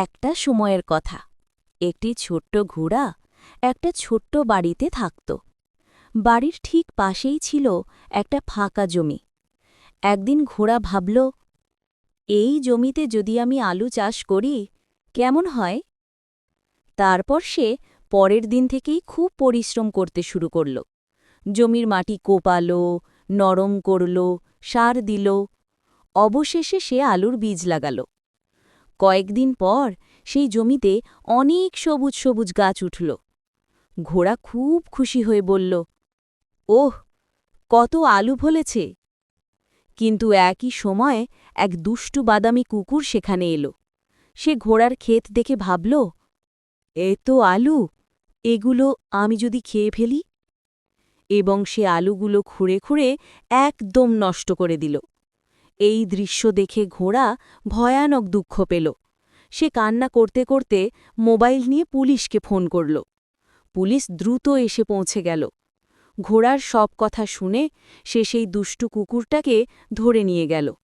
একটা সময়ের কথা। একটি ছোট্ট ঘোড়া একটা ছোট্ট বাড়িতে থাকত। বাড়ির ঠিক পাশেই ছিল একটা ফাঁকা জমি। একদিন ঘোড়া ভাবল, এই জমিতে যদি আমি আলু চাষ করি কেমন হয়। তারপর সে পরের দিন থেকেই খুব পরিশ্রম করতে শুরু করল। জমির মাটি কোপালো, নরম করল, সার দিল। অবশেষে সে আলুর বীজ লাগাল। কয়েকদিন পর সেই জমিতে অনেক সবুজ সবুজ গাছ উঠল। ঘোড়া খুব খুশি হয়ে বলল, ওহ, কত আলু ফলেছে। কিন্তু একই সময়ে এক দুষ্টু বাদামি কুকুর সেখানে এলো। সে ঘোড়ার ক্ষেত দেখে ভাবল, এ তো আলু, এগুলো আমি যদি খেয়ে ফেলি। এবং সে আলুগুলো খুঁড়ে খুঁড়ে একদম নষ্ট করে দিল। এই দৃশ্য দেখে ঘোড়া ভয়ানক দুঃখ পেল। সে কান্না করতে করতে মোবাইল নিয়ে পুলিশকে ফোন করল। পুলিশ দ্রুত এসে পৌঁছে গেল। ঘোড়ার সব কথা শুনে সে সেই দুষ্টু কুকুরটাকে ধরে নিয়ে গেল।